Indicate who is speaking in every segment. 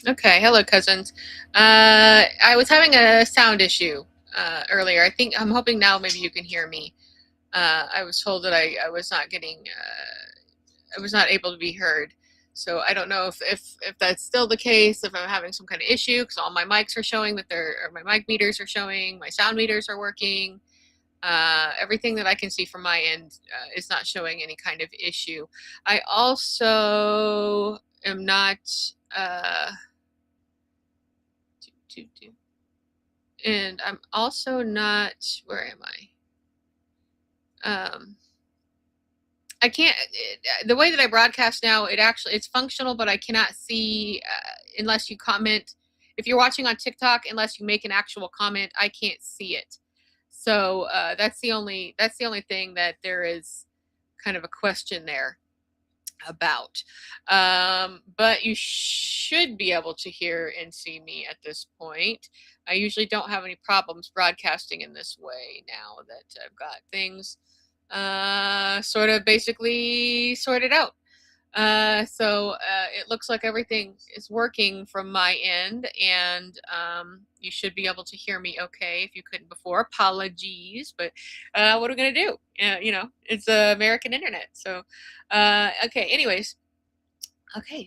Speaker 1: Okay, hello, cousins. I was having a sound issue earlier. I'm hoping now maybe you can hear me. I was told that I was not I was not able to be heard. So I don't know if that's still the case, if I'm having some kind of issue, because all my mics are showing that or my mic meters are showing, my sound meters are working. Everything that I can see from my end is not showing any kind of issue. I also am not. Uh, do, do, do. And I'm also not. Where am I? I can't. The way that I broadcast now, it's functional, but I cannot see unless you comment. If you're watching on TikTok, unless you make an actual comment, I can't see it. So that's the only thing that there is kind of a question there about. But you should be able to hear and see me at this point. I usually don't have any problems broadcasting in this way now that I've got things sort of basically sorted out. It looks like everything is working from my end, and you should be able to hear me okay. If you couldn't before, apologies, but what are we gonna do? It's American internet. Okay. Anyways, okay.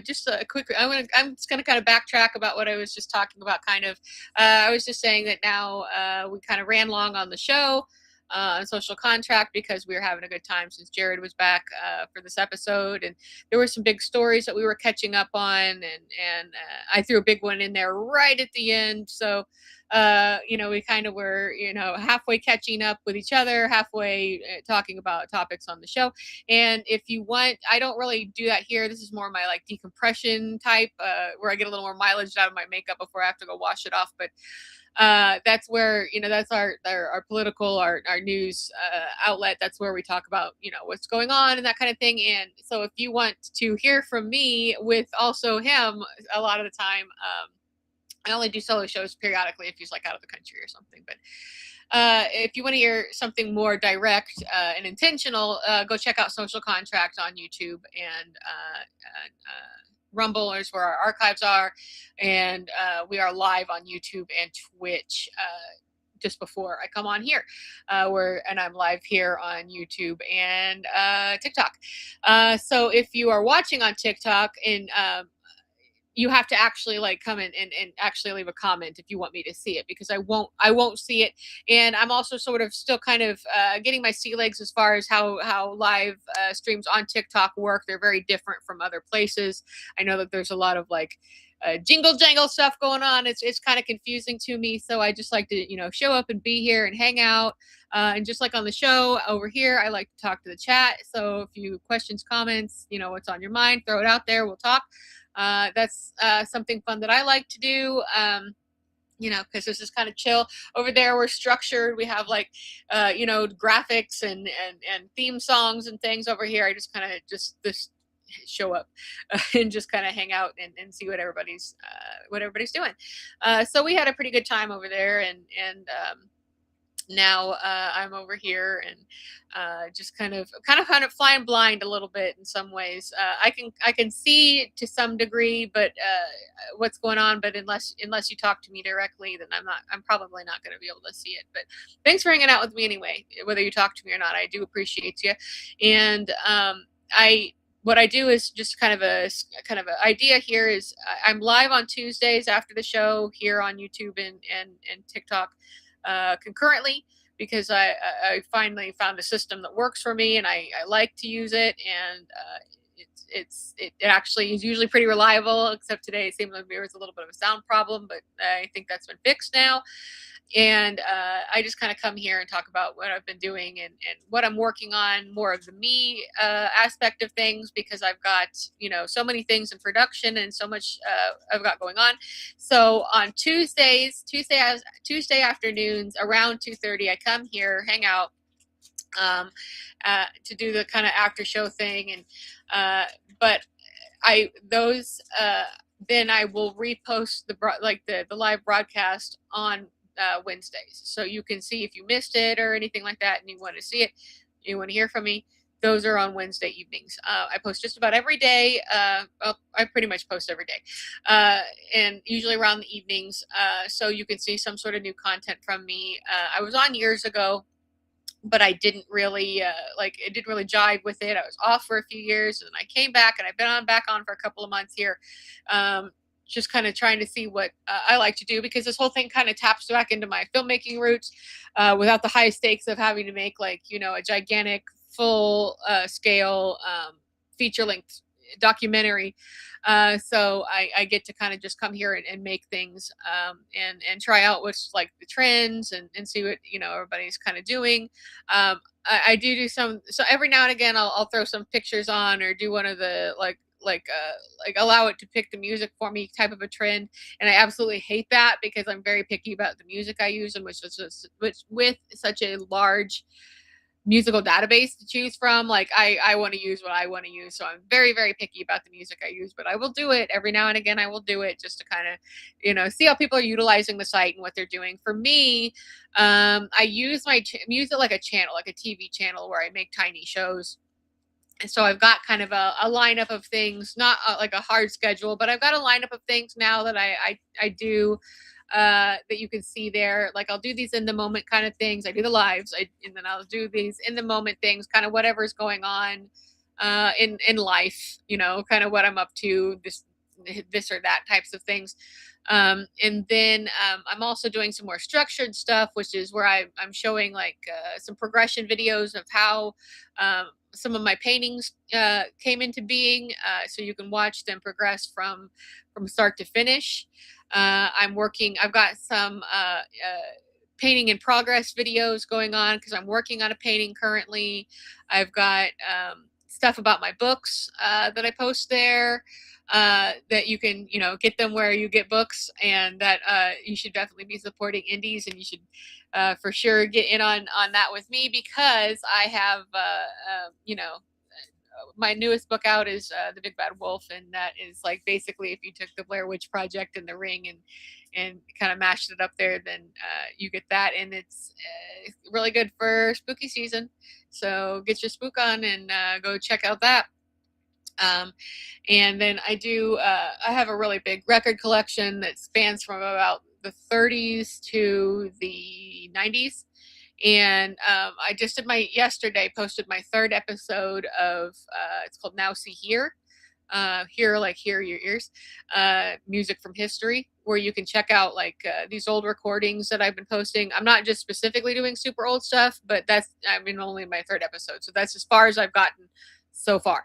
Speaker 1: Just a quick. I'm just gonna kind of backtrack about what I was just talking about. I was just saying that now we kind of ran long on the show on social contract because we were having a good time since Jared was back for this episode, and there were some big stories that we were catching up on, and I threw a big one in there right at the end. We kind of were, halfway catching up with each other, halfway talking about topics on the show. And if you want, I don't really do that here. This is more my like decompression type, where I get a little more mileage out of my makeup before I have to go wash it off. But that's where that's our political our news outlet. That's where we talk about what's going on and that kind of thing. And so if you want to hear from me with also him, a lot of the time, I only do solo shows periodically if he's like out of the country or something. But if you want to hear something more direct and intentional, go check out Social Contract on YouTube and Rumble is where our archives are, and we are live on YouTube and Twitch. Just before I come on here, and I'm live here on YouTube and TikTok. So if you are watching on TikTok and you have to actually like come in and actually leave a comment if you want me to see it, because I won't see it. And I'm also sort of still kind of getting my sea legs as far as how live streams on TikTok work. They're very different from other places. I know that there's a lot of like jingle jangle stuff going on. It's kind of confusing to me, so I just like to show up and be here and hang out. And just like on the show over here, I like to talk to the chat. So if you questions, comments, what's on your mind, throw it out there. We'll talk. That's something fun that I like to do. Because this is kind of chill. Over there, we're structured. We have like, graphics and theme songs and things. Over here, I just kind of just show up and just kind of hang out and see what everybody's doing. So we had a pretty good time over there, and now I'm over here and just kind of flying blind a little bit in some ways. I can see to some degree, but what's going on. But unless you talk to me directly, then I'm probably not going to be able to see it. But thanks for hanging out with me anyway. Whether you talk to me or not, I do appreciate you. And I what I do is just kind of an idea here is I'm live on Tuesdays after the show here on YouTube and TikTok concurrently, because I finally found a system that works for me, and I like to use it. And it actually is usually pretty reliable, except today it seemed like there was a little bit of a sound problem, but I think that's been fixed now. And I just kind of come here and talk about what I've been doing and what I'm working on, more of the me aspect of things, because I've got so many things in production and so much I've got going on. So on Tuesday afternoons around 2:30, I come here, hang out, to do the kind of after show thing. And but I those then I will repost the live broadcast on Wednesdays, so you can see if you missed it or anything like that, and you want to see it, you want to hear from me. those are on Wednesday evenings. I post just about every day. Well, I pretty much post every day, uh, and usually around the evenings. So you can see some sort of new content from me. I was on years ago, but I didn't really like it didn't really jive with it. I was off for a few years, and I came back, and I've been on back on for a couple of months here. Um, just kind of trying to see what I like to do, because this whole thing kind of taps back into my filmmaking roots, without the high stakes of having to make, like, a gigantic full scale feature length documentary. So I get to kind of just come here and make things, and try out what's like the trends, and see what everybody's kind of doing. I do some, so every now and again I'll throw some pictures on, or do one of the like allow it to pick the music for me type of a trend. And I absolutely hate that, because I'm very picky about the music I use, and which with such a large musical database to choose from. Like, I want to use what I want to use, so I'm very, very picky about the music I use. But I will do it every now and again. I will do it just to kind of see how people are utilizing the site and what they're doing. For me, I use use it like a channel, like a TV channel, where I make tiny shows. And so I've got kind of a lineup of things, not like a hard schedule, but I've got a lineup of things now that I do, that you can see there. Like, I'll do these in the moment kind of things. I do the lives, and then I'll do these in the moment things, kind of whatever's going on in life, kind of what I'm up to, this or that types of things. And then I'm also doing some more structured stuff, which is where I'm showing like some progression videos of how some of my paintings came into being, so you can watch them progress from start to finish. I've got some painting in progress videos going on, because I'm working on a painting currently. I've got stuff about my books that I post there, that you can get them where you get books, and that you should definitely be supporting indies, and you should for sure get in on that with me, because I have my newest book out is The Big Bad Wolf, and that is like basically if you took the Blair Witch Project and The Ring and kind of mashed it up there, then you get that, and it's really good for spooky season. So get your spook on, and go check out that. Um, and then I have a really big record collection that spans from about the 30s to the 90s. And I just yesterday posted my third episode of, it's called Now See Here. Hear, like hear your ears, music from history, where you can check out like these old recordings that I've been posting. I'm not just specifically doing super old stuff, but only in my third episode, so that's as far as I've gotten so far.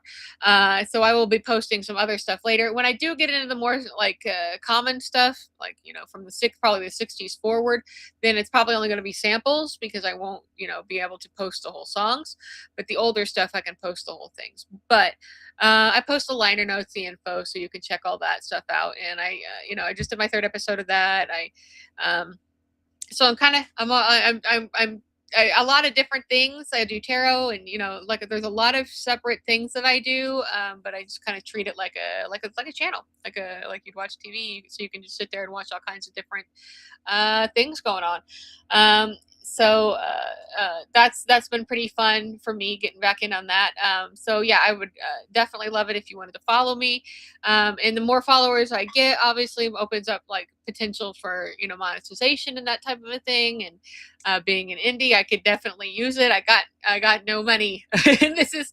Speaker 1: So I will be posting some other stuff later when I do get into the more like common stuff, like from probably the 60s forward. Then it's probably only going to be samples, because I won't be able to post the whole songs. But the older stuff, I can post the whole things. But I post the liner notes, the info, so you can check all that stuff out. And I just did my third episode of that. So I'm kind of, I'm a lot of different things. I do tarot, and like there's a lot of separate things that I do. But I just kind of treat it like a channel, like you'd watch TV, so you can just sit there and watch all kinds of different things going on. So that's been pretty fun for me, getting back in on that. So yeah, I would definitely love it if you wanted to follow me. And the more followers I get, obviously opens up like potential for monetization and that type of a thing. And being an indie, I could definitely use it. I got no money. And this is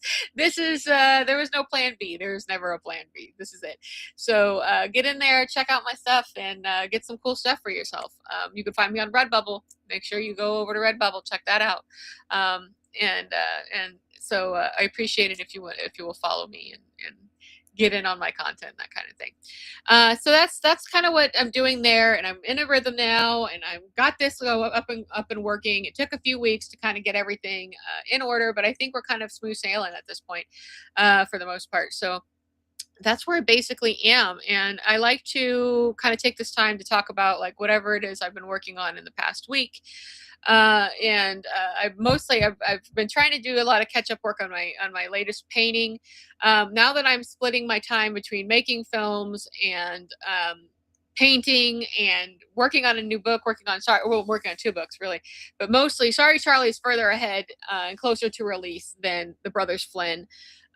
Speaker 1: there was no plan B. There was never a plan B. This is it. So get in there, check out my stuff, and get some cool stuff for yourself. You can find me on Redbubble. Make sure you go over to Redbubble, check that out. And so I appreciate it if you will follow me and get in on my content, that kind of thing. So that's kind of what I'm doing there, and I'm in a rhythm now, and I've got this up and working. It took a few weeks to kind of get everything in order, but I think we're kind of smooth sailing at this point, for the most part. So that's where I basically am. And I like to kind of take this time to talk about like whatever it is I've been working on in the past week. And I've been trying to do a lot of catch up work on my latest painting. Now that I'm splitting my time between making films and painting and working on a new book, working on two books really, but mostly Sorry Charlie is further ahead and closer to release than the Brothers Flynn.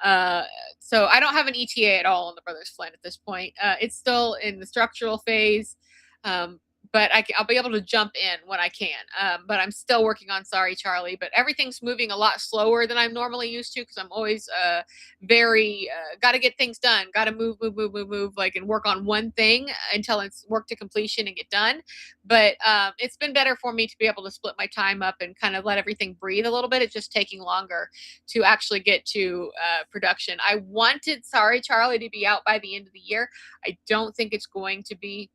Speaker 1: Uh, so I don't have an ETA at all on the Brothers Flynn at this point. It's still in the structural phase. Um, but I'll be able to jump in when I can. But I'm still working on Sorry Charlie. But everything's moving a lot slower than I'm normally used to because I'm always very got to get things done, got to move, like and work on one thing until it's work to completion and get done. But it's been better for me to be able to split my time up and kind of let everything breathe a little bit. It's just taking longer to actually get to production. I wanted Sorry Charlie to be out by the end of the year. I don't think it's going to be.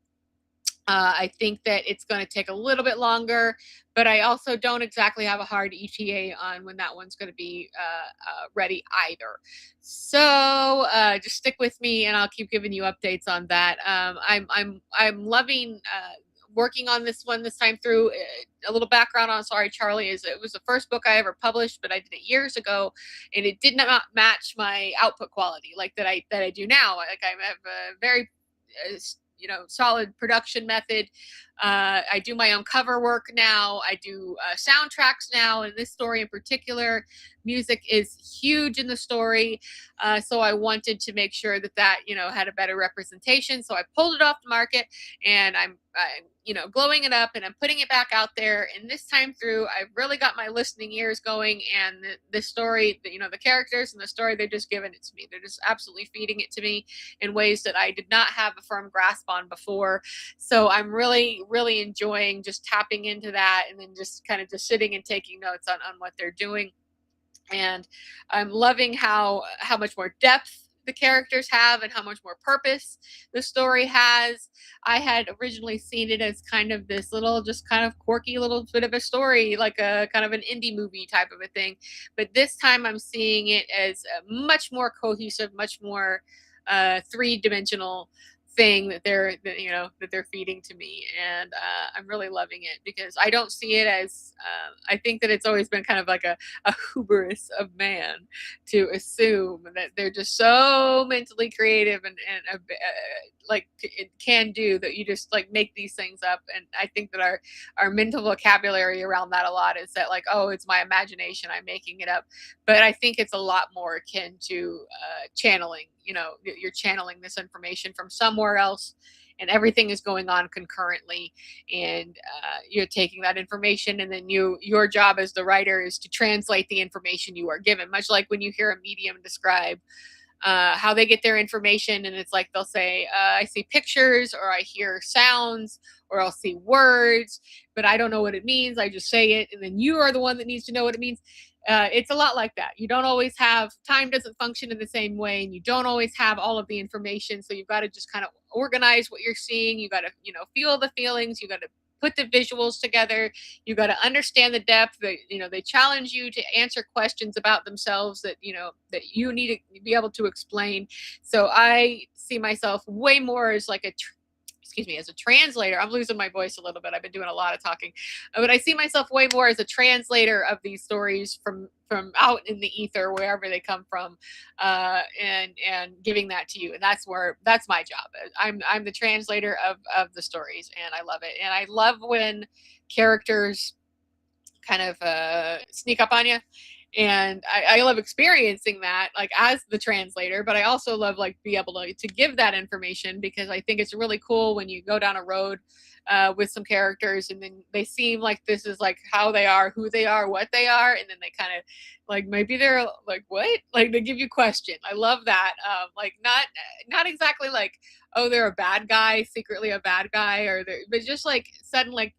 Speaker 1: I think that it's going to take a little bit longer, but I also don't exactly have a hard ETA on when that one's going to be ready either. So just stick with me, and I'll keep giving you updates on that. I'm loving working on this one this time through. A little background on Sorry Charlie is it was the first book I ever published, but I did it years ago, and it did not match my output quality like that I do now. Like I have a very solid production method. I do my own cover work now. I do soundtracks now. In this story in particular, music is huge in the story. So I wanted to make sure that had a better representation. So I pulled it off the market, and I'm glowing it up, and I'm putting it back out there. And this time through, I've really got my listening ears going, and the story, the characters and the story, they're just giving it to me. They're just absolutely feeding it to me in ways that I did not have a firm grasp on before. So I'm really, really enjoying just tapping into that, and then just kind of just sitting and taking notes on what they're doing. And I'm loving how much more depth the characters have and how much more purpose the story has. I had originally seen it as kind of this little, just kind of quirky little bit of a story, like a kind of an indie movie type of a thing. But this time I'm seeing it as a much more cohesive, much more three-dimensional thing that they're feeding to me, and I'm really loving it because I don't see it as I think that it's always been kind of like a hubris of man to assume that they're just so mentally creative and like it can do that you just like make these things up. And I think that our mental vocabulary around that a lot is that like, oh, it's my imagination, I'm making it up. But I think it's a lot more akin to channeling. You're channeling this information from somewhere else, and everything is going on concurrently, and you're taking that information, and then your job as the writer is to translate the information you are given, much like when you hear a medium describe how they get their information. And it's like they'll say, I see pictures, or I hear sounds, or I'll see words, but I don't know what it means. I just say it, and then you are the one that needs to know what it means. It's a lot like that. You don't always have time, doesn't function in the same way, and you don't always have all of the information. So you've got to just kind of organize what you're seeing. You got to feel the feelings. You got to put the visuals together. You got to understand the depth. They challenge you to answer questions about themselves that you need to be able to explain. So I see myself way more as like as a translator. I'm losing my voice a little bit. I've been doing a lot of talking, but I see myself way more as a translator of these stories from out in the ether, wherever they come from, and giving that to you. And that's my job. I'm the translator of the stories, and I love it. And I love when characters kind of sneak up on you. And I love experiencing that, like as the translator, but I also love like be able to give that information, because I think it's really cool when you go down a road with some characters, and then they seem like this is like how they are, who they are, what they are, and then they kind of like maybe they're like what, like they give you question. I love that. Like not exactly like, oh, they're a bad guy, secretly a bad guy, but just like sudden, like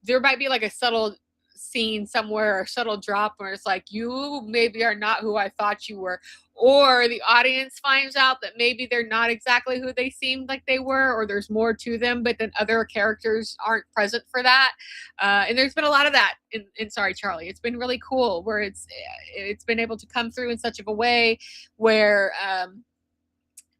Speaker 1: there might be like a subtle scene somewhere, or subtle drop where it's like, you maybe are not who I thought you were, or the audience finds out that maybe they're not exactly who they seemed like they were, or there's more to them, but then other characters aren't present for that. And there's been a lot of that in Sorry Charlie. It's been really cool where it's been able to come through in such of a way where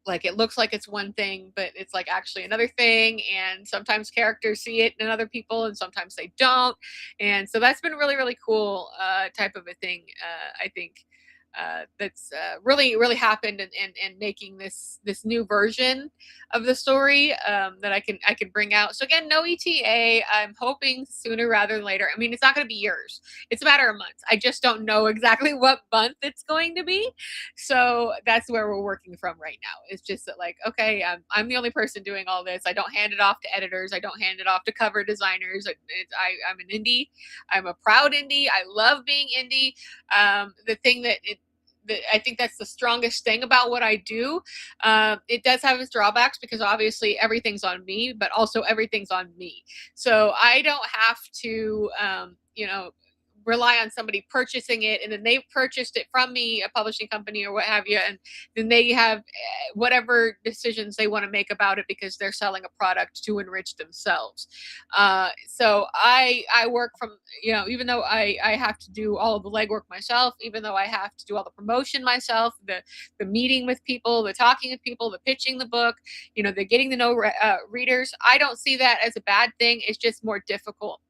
Speaker 1: like it looks like it's one thing, but it's like actually another thing. And sometimes characters see it in other people, and sometimes they don't. And so that's been really, really cool type of a thing, I think. that's really really happened in making this new version of the story, that I can bring out. So again, no ETA. I'm hoping sooner rather than later. I mean, it's not going to be years. It's a matter of months. I just don't know exactly what month it's going to be. So that's where we're working from right now. It's just that, like, okay, I'm the only person doing all this. I don't hand it off to editors. I don't hand it off to cover designers. I'm an indie. I'm a proud indie. I love being indie. The thing that I think that's the strongest thing about what I do. It does have its drawbacks because obviously everything's on me, but also everything's on me. So I don't have to, rely on somebody purchasing it and then they purchased it from me, a publishing company or what have you, and then they have whatever decisions they want to make about it because they're selling a product to enrich themselves. So I work from, even though I have to do all of the legwork myself, even though I have to do all the promotion myself, the meeting with people, the talking with people, the pitching the book, the getting to know readers. I don't see that as a bad thing. It's just more difficult.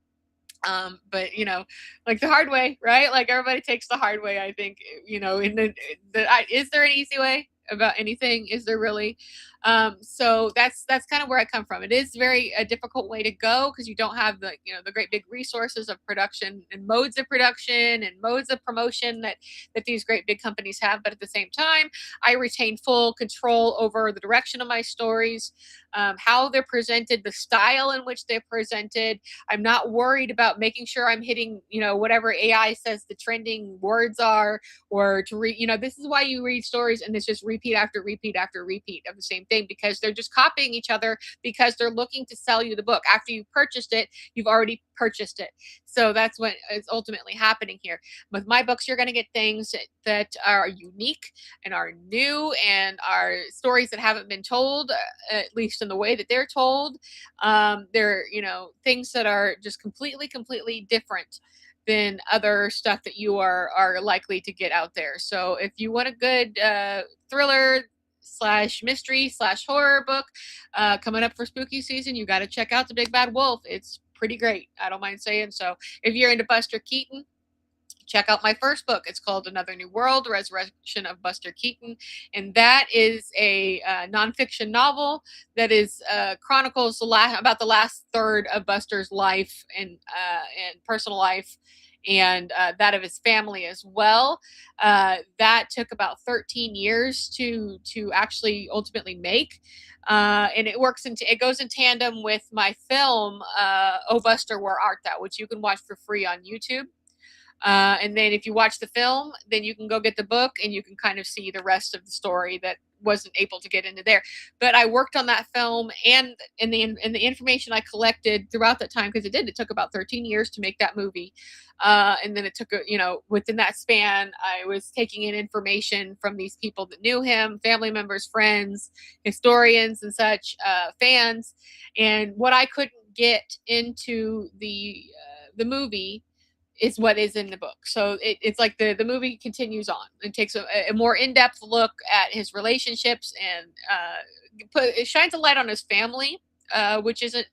Speaker 1: But like the hard way, right? Like everybody takes the hard way, I think. In is there an easy way about anything? Is there really? So that's kind of where I come from. It is very a difficult way to go because you don't have the great big resources of production and modes of production and modes of promotion that these great big companies have. But at the same time, I retain full control over the direction of my stories, how they're presented, the style in which they're presented. I'm not worried about making sure I'm hitting, whatever AI says the trending words are, or to read, this is why you read stories and it's just repeat after repeat after repeat of the same thing, because they're just copying each other because they're looking to sell you the book. After you've purchased it, you've already purchased it. So that's what is ultimately happening here. With my books, you're going to get things that are unique and are new and are stories that haven't been told, at least in the way that they're told. They're, things that are just completely different than other stuff that you are likely to get out there. So if you want a good thriller slash mystery slash horror book coming up for spooky season, you got to check out The Big Bad Wolf. It's pretty great. I don't mind saying so. If you're into Buster Keaton, check out my first book. It's called Another New World, Resurrection of Buster Keaton. And that is a nonfiction novel that is chronicles about the last third of Buster's life and personal life, and that of his family as well. That took about 13 years to actually ultimately make. And it goes in tandem with my film, Oh Buster, Where Art Thou, which you can watch for free on YouTube. And then if you watch the film, then you can go get the book and you can kind of see the rest of the story that wasn't able to get into there. But I worked on that film and in the information I collected throughout that time, because it took about 13 years to make that movie. And then it took, within that span, I was taking in information from these people that knew him, family members, friends, historians and such, fans. And what I couldn't get into the movie is what is in the book. So it's like the movie continues on. It takes a more in-depth look at his relationships and it shines a light on his family, which isn't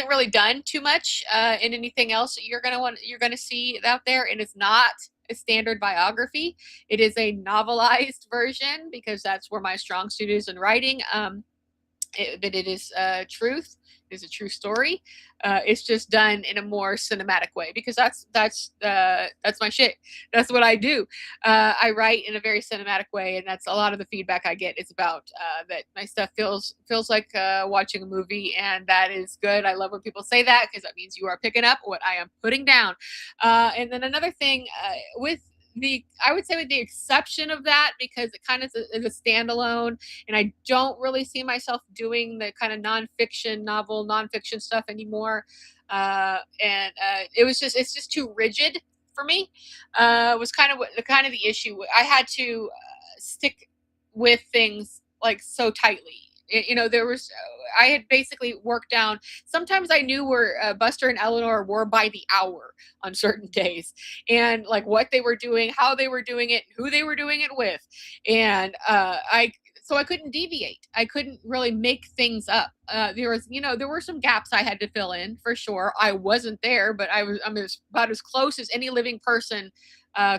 Speaker 1: really done too much in anything else that you're gonna see out there. And it's not a standard biography. It is a novelized version because that's where my strong suit is in writing. But it is truth. It is a true story. It's just done in a more cinematic way because that's my shit. That's what I do. I write in a very cinematic way, and that's a lot of the feedback I get is about that. My stuff feels like watching a movie, and that is good. I love when people say that because that means you are picking up what I am putting down. And then another thing I would say with the exception of that, because it kind of is a standalone, and I don't really see myself doing the kind of nonfiction stuff anymore. And it's just too rigid for me. Was kind of the issue. I had to stick with things like so tightly. I had basically worked down. Sometimes I knew where Buster and Eleanor were by the hour on certain days, and like what they were doing, how they were doing it, who they were doing it with, and so I couldn't deviate. I couldn't really make things up. There were some gaps I had to fill in for sure. I wasn't there, but I'm about as close as any living person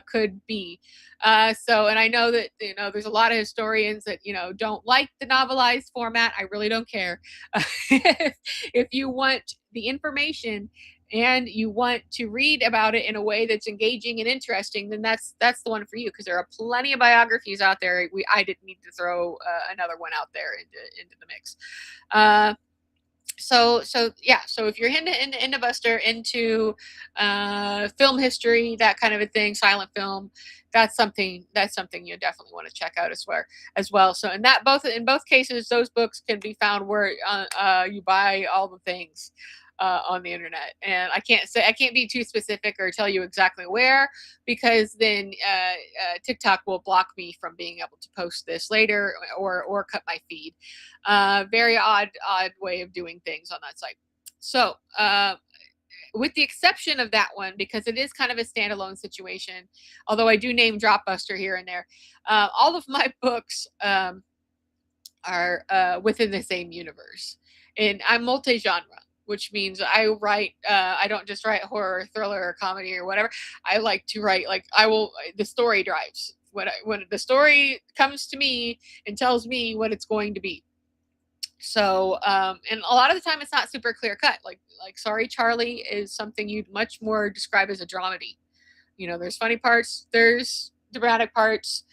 Speaker 1: could be. And I know that, there's a lot of historians that, don't like the novelized format. I really don't care. If you want the information and you want to read about it in a way that's engaging and interesting, then that's the one for you, because there are plenty of biographies out there. I didn't need to throw another one out there into the mix. So yeah, so if you're into Buster, into film history, that kind of a thing, silent film, that's something you definitely want to check out as well. So in both cases, those books can be found where you buy all the things on the internet. And I can't be too specific or tell you exactly where, because then TikTok will block me from being able to post this later, or cut my feed. Very odd way of doing things on that site. So with the exception of that one, because it is kind of a standalone situation, although I do name drop Buster here and there, all of my books are within the same universe. And I'm multi-genre, which means I don't just write horror, thriller, or comedy or whatever. I like to write, the story drives. When the story comes to me and tells me what it's going to be. So, and a lot of the time it's not super clear cut. Like Sorry Charlie is something you'd much more describe as a dramedy. There's funny parts, there's dramatic parts,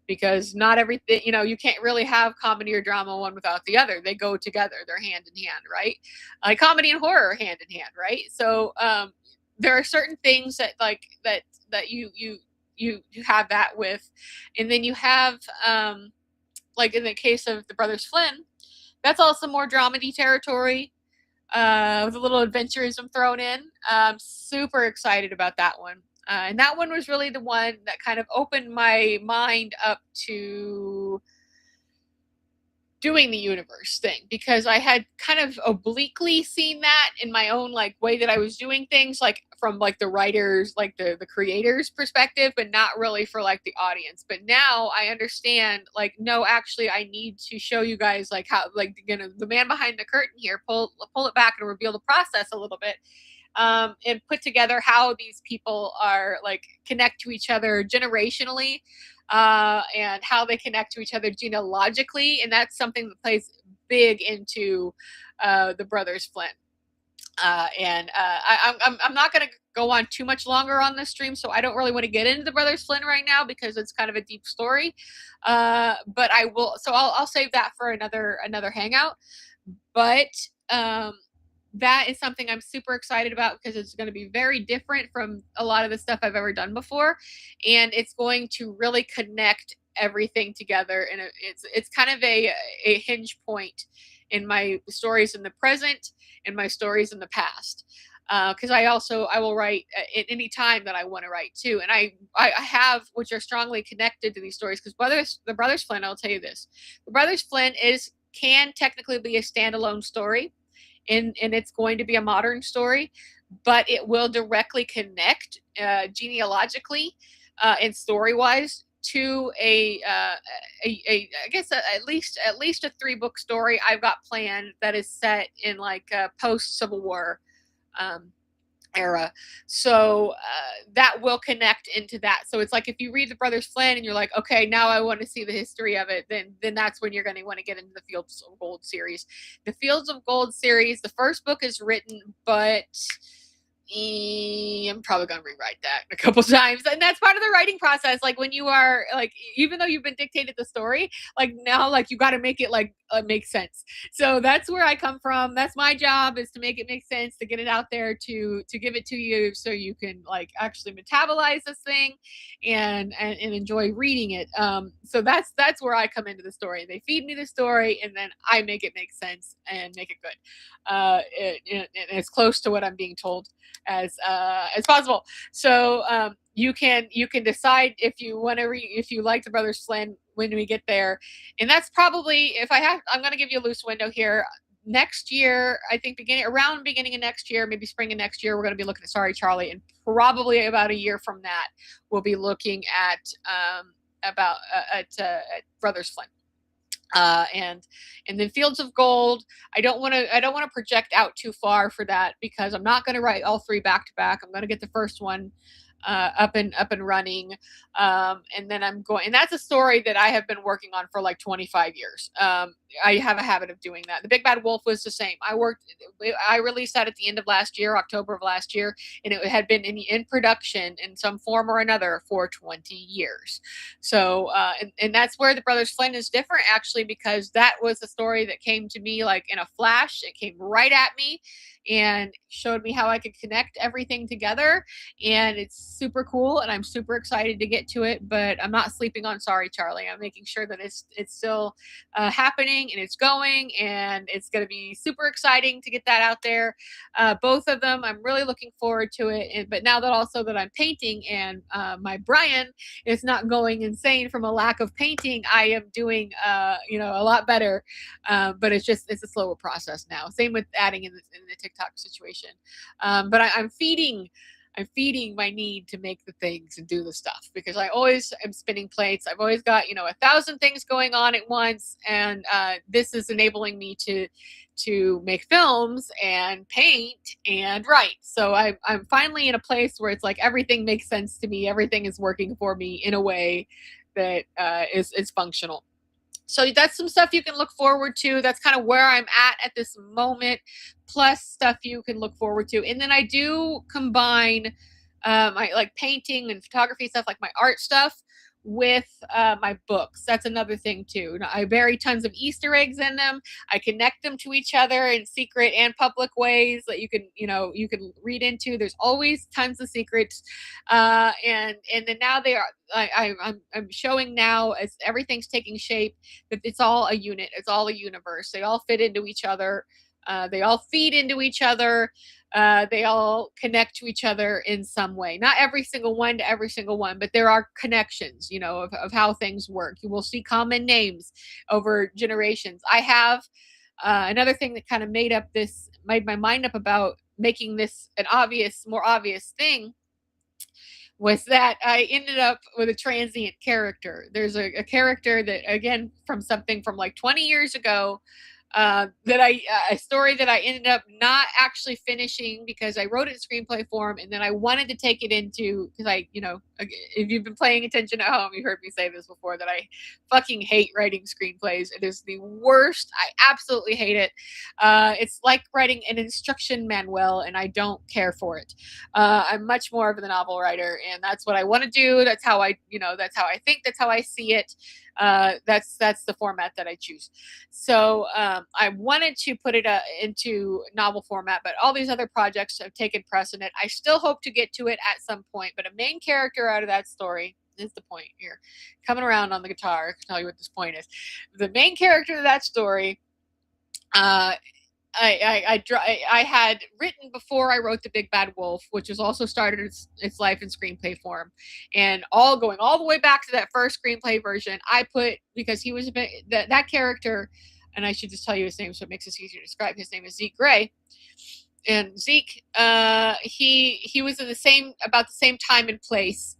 Speaker 1: because not everything, you can't really have comedy or drama one without the other. They go together, they're hand in hand, right? Like comedy and horror are hand in hand, right? So, there are certain things that you have that with. And then you have, like in the case of the Brothers Flynn, that's also more dramedy territory, with a little adventurism thrown in. I'm super excited about that one. And that one was really the one that kind of opened my mind up to doing the universe thing, because I had kind of obliquely seen that in my own way that I was doing things, from the writers, the creators perspective, but not really for the audience. But now I understand, no, actually I need to show you guys how, the man behind the curtain here, pull it back and reveal the process a little bit. And put together how these people are connect to each other generationally, and how they connect to each other genealogically. And that's something that plays big into the Brothers Flynn. I'm not going to go on too much longer on this stream, so I don't really want to get into the Brothers Flynn right now, because it's kind of a deep story. But I will, so I'll save that for another hangout. But that is something I'm super excited about, because it's going to be very different from a lot of the stuff I've ever done before. And it's going to really connect everything together. And it's kind of a hinge point in my stories in the present and my stories in the past. Because I will write at any time that I want to write too. And I have, which are strongly connected to these stories, because the Brothers Flynn, I'll tell you this, the Brothers Flynn can technically be a standalone story. And it's going to be a modern story, but it will directly connect genealogically and story-wise to I guess at least a 3-book story I've got planned that is set in post Civil War era. So that will connect into that. So it's if you read the Brothers Flynn and you're like, okay, now I want to see the history of it, then that's when you're going to want to get into the Fields of Gold series. The Fields of Gold series, the first book is written, but I'm probably going to rewrite that a couple times. And that's part of the writing process. When you are even though you've been dictated the story, now you got to make it make sense. So that's where I come from. That's my job, is to make it make sense, to get it out there, to give it to you, so you can actually metabolize this thing and enjoy reading it. So that's where I come into the story. They feed me the story, and then I make it make sense and make it good. And as close to what I'm being told as possible. So you can decide if you want to if you like the Brothers Flynn when we get there. And that's probably, I'm going to give you a loose window here. Next year, I think beginning of next year, maybe spring of next year, we're going to be looking at Sorry Charlie, and probably about a year from that, we'll be looking at Brothers Flynn. And then Fields of Gold, I don't want to project out too far for that, because I'm not going to write all 3 back to back. I'm going to get the first one up and running. And then I'm going, and that's a story that I have been working on for like 25 years. I have a habit of doing that. The Big Bad Wolf was the same. I released that at the end of last year, October of last year, and it had been in production in some form or another for 20 years. So, and that's where the Brothers Flynn is different, actually, because that was a story that came to me like in a flash. It came right at me and showed me how I could connect everything together. And it's super cool, and I'm super excited to get to it. But I'm not sleeping on Sorry Charlie. I'm making sure that it's still happening and it's going, and it's going to be super exciting to get that out there. Both of them, I'm really looking forward to it. But now that also that I'm painting and my Brian is not going insane from a lack of painting, I am doing a lot better. But it's a slower process now. Same with adding in the TikTok situation. But I'm feeding my need to make the things and do the stuff, because I always am spinning plates. I've always got 1,000 things going on at once, and this is enabling me to make films and paint and write. So I'm finally in a place where it's like everything makes sense to me. Everything is working for me in a way that is functional. So that's some stuff you can look forward to. That's kind of where I'm at this moment, plus stuff you can look forward to. And then I do combine my like painting and photography stuff, like my art stuff, with my books. That's another thing too. I bury tons of Easter eggs in them. I connect them to each other in secret and public ways that you can read into. There's always tons of secrets, and then now they are. I'm showing now, as everything's taking shape, that it's all a unit. It's all a universe. They all fit into each other. They all feed into each other. They all connect to each other in some way. Not every single one to every single one, but there are connections, of how things work. You will see common names over generations. I have another thing that kind of made my mind up about making this an more obvious thing, was that I ended up with a transient character. There's a character that, again, from something from like 20 years ago, a story that I ended up not actually finishing because I wrote it in screenplay form, and then I wanted to take it into, because if you've been paying attention at home, you heard me say this before, that I fucking hate writing screenplays. It is the worst. I absolutely hate it. It's like writing an instruction manual, and I don't care for it. I'm much more of the novel writer, and that's what I want to do. That's how I think. That's how I see it. That's the format that I choose. So I wanted to put it into novel format, but all these other projects have taken precedent. I still hope to get to it at some point, but a main character out of that story is the point here. Coming around on the guitar, I can tell you what this point is. The main character of that story, I had written before I wrote The Big Bad Wolf, which has also started its life in screenplay form, and going all the way back to that first screenplay version. I put, because he was that character, and I should just tell you his name so it makes this easier to describe. His name is Zeke Gray, and Zeke, he was in about the same time and place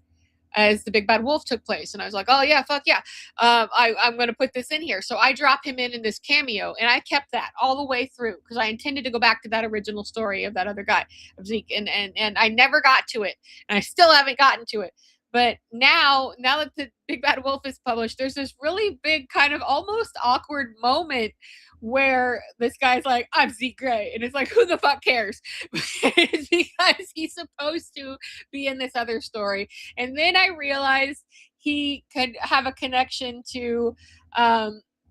Speaker 1: as The Big Bad Wolf took place. And I was like, oh yeah, fuck yeah. I'm going to put this in here. So I dropped him in this cameo, and I kept that all the way through because I intended to go back to that original story of that other guy, of Zeke. And I never got to it, and I still haven't gotten to it. But now that The Big Bad Wolf is published, there's this really big kind of almost awkward moment where this guy's like, I'm Zeke Gray. And it's like, who the fuck cares? It's because he's supposed to be in this other story. And then I realized he could have a connection to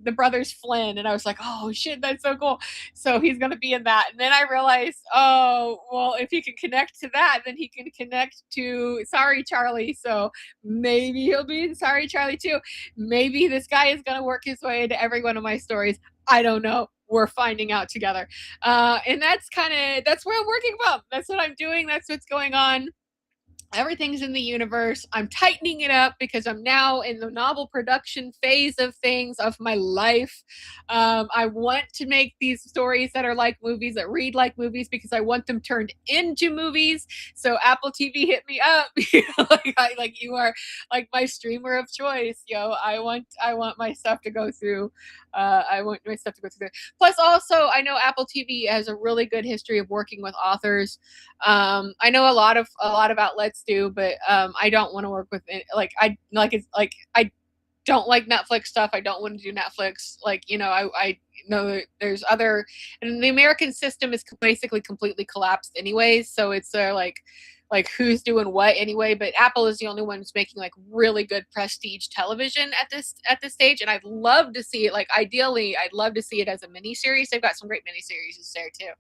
Speaker 1: the Brothers Flynn, and I was like, oh shit, that's so cool. So he's gonna be in that. And then I realized, oh well, if he can connect to that, then he can connect to Sorry Charlie. So maybe he'll be in Sorry Charlie too. Maybe this guy is gonna work his way into every one of my stories. I don't know. We're finding out together. And that's where I'm working from. That's what I'm doing. That's what's going on. Everything's in the universe. I'm tightening it up because I'm now in the novel production phase of things of my life. I want to make these stories that are like movies, that read like movies, because I want them turned into movies. So Apple TV, hit me up. You are like my streamer of choice. I want my stuff to go through I want my stuff to go through there. Plus, also, I know Apple TV has a really good history of working with authors. I know a lot of outlets do, but I don't want to work with it. Like I don't like Netflix stuff. I don't want to do Netflix. Like, I know there's other, and the American system is basically completely collapsed anyways. So it's like who's doing what anyway. But Apple is the only one who's making like really good prestige television at this stage, and I'd love to see it. Like ideally, I'd love to see it as a miniseries. They've got some great miniseries there too.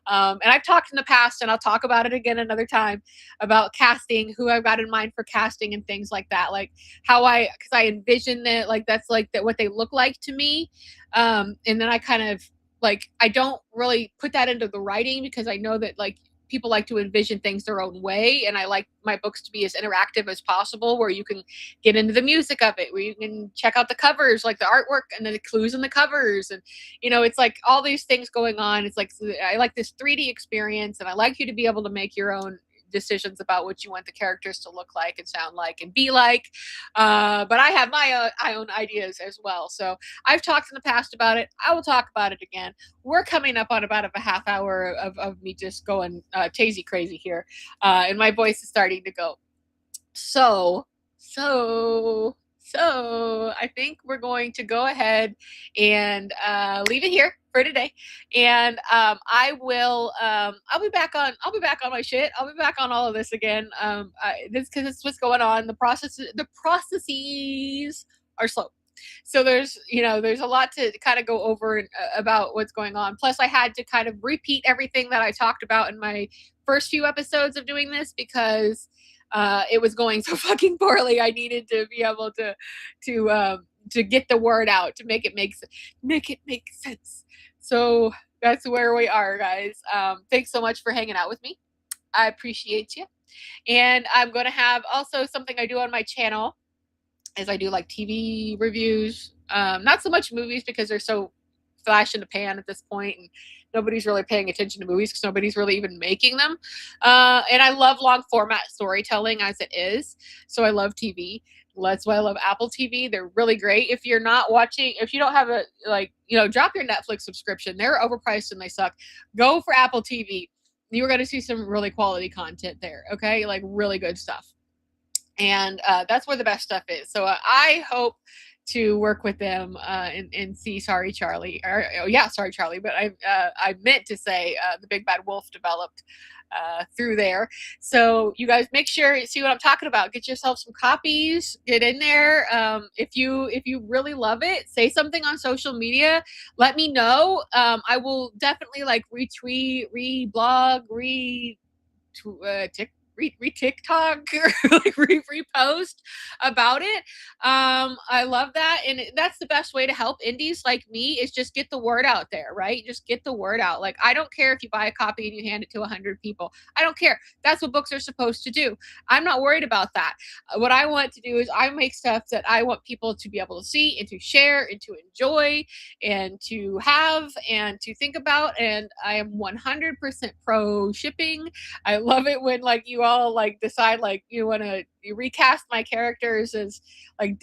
Speaker 1: And I've talked in the past, and I'll talk about it again another time about casting, who I've got in mind for casting and things like that. Like because I envision it like that's like that what they look like to me. And then I kind of like I don't really put that into the writing because I know that like people like to envision things their own way, and I like my books to be as interactive as possible, where you can get into the music of it, where you can check out the covers, like the artwork and the clues in the covers, and it's like all these things going on. It's like I like this 3D experience, and I like you to be able to make your own decisions about what you want the characters to look like and sound like and be like. But I have my own ideas as well. So I've talked in the past about it. I will talk about it again. We're coming up on about a half hour of me just going tazy crazy here. And my voice is starting to go. So I think we're going to go ahead and leave it here for today. And I'll be back on my shit. I'll be back on all of this again. This because it's what's going on. The processes are slow. So there's a lot to kind of go over about what's going on. Plus I had to kind of repeat everything that I talked about in my first few episodes of doing this because it was going so fucking poorly. I needed to be able to get the word out, to make it make sense. So that's where we are, guys. Thanks so much for hanging out with me. I appreciate you. And I'm going to have also something I do on my channel is I do like TV reviews. Not so much movies because they're so flash in the pan at this point, and nobody's really paying attention to movies because nobody's really even making them. And I love long format storytelling as it is, so I love TV. That's why I love Apple TV. They're really great. If you're not watching, if you don't have a drop your Netflix subscription. They're overpriced and they suck. Go for Apple TV. You're going to see some really quality content there. Okay, like really good stuff. And that's where the best stuff is. So I hope to work with them and see Sorry Charlie, or Sorry Charlie, but I meant to say the Big Bad Wolf developed through there. So you guys make sure you see what I'm talking about. Get yourself some copies. Get in there. If you really love it, say something on social media. Let me know. I will definitely like retweet, reblog, TikTok or like repost about it. I love that, and that's the best way to help indies like me is just get the word out there, right? Just get the word out. Like I don't care if you buy a copy and you hand it to 100 people. I don't care. That's what books are supposed to do. I'm not worried about that. What I want to do is I make stuff that I want people to be able to see and to share and to enjoy and to have and to think about. And I am 100% pro shipping. I love it when like you all like decide like you want to recast my characters as like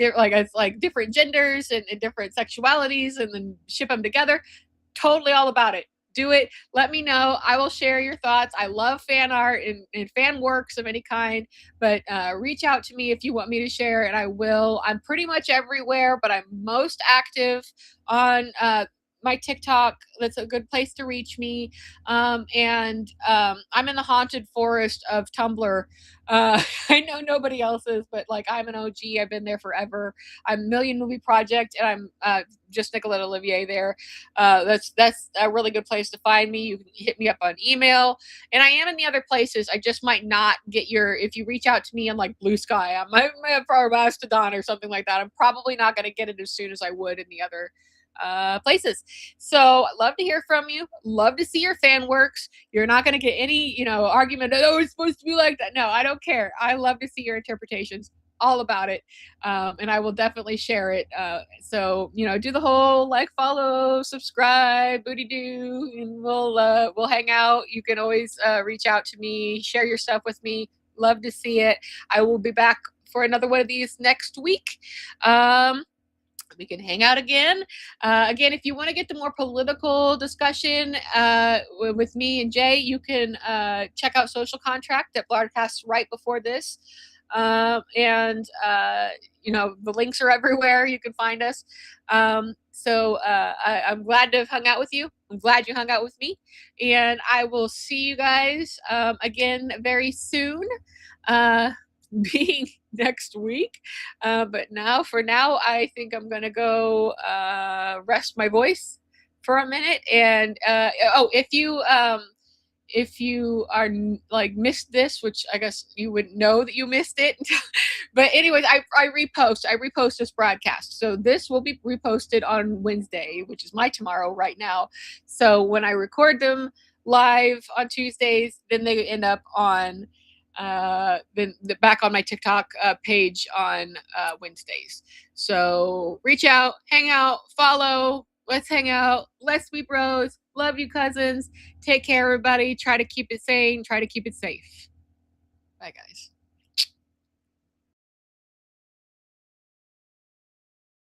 Speaker 1: different genders and different sexualities and then ship them together. Totally all about it. Do it. Let me know. I will share your thoughts. I love fan art and fan works of any kind, but reach out to me if you want me to share, and I will. I'm pretty much everywhere, but I'm most active on my TikTok. That's a good place to reach me. And I'm in the haunted forest of Tumblr. I know nobody else is, but like I'm an OG. I've been there forever. I'm Million Movie Project, and I'm just Nicolette Olivier there. That's a really good place to find me. You can hit me up on email, and I am in the other places. I just might not get if you reach out to me on like Blue Sky, I'm for Mastodon or something like that. I'm probably not going to get it as soon as I would in the other places. So love to hear from you. Love to see your fan works. You're not going to get any, argument. Oh, it's supposed to be like that. No, I don't care. I love to see your interpretations. All about it. And I will definitely share it. So, do the whole like, follow, subscribe, booty doo, and we'll hang out. You can always reach out to me, share your stuff with me. Love to see it. I will be back for another one of these next week. we can hang out again. Again, if you want to get the more political discussion with me and Jay, you can check out Social Contract that broadcasts right before this. And the links are everywhere. You can find us. I'm glad to have hung out with you. I'm glad you hung out with me. And I will see you guys again very soon. Being next week. But for now, I think I'm going to go rest my voice for a minute. And if you are like missed this, which I guess you would know that you missed it. But anyways, I repost this broadcast. So this will be reposted on Wednesday, which is my tomorrow right now. So when I record them live on Tuesdays, then they end up on then back on my TikTok page on Wednesdays. So reach out, hang out, follow. Let's hang out. Let's be bros. Love you, cousins. Take care, everybody. Try to keep it sane. Try to keep it safe. Bye, guys.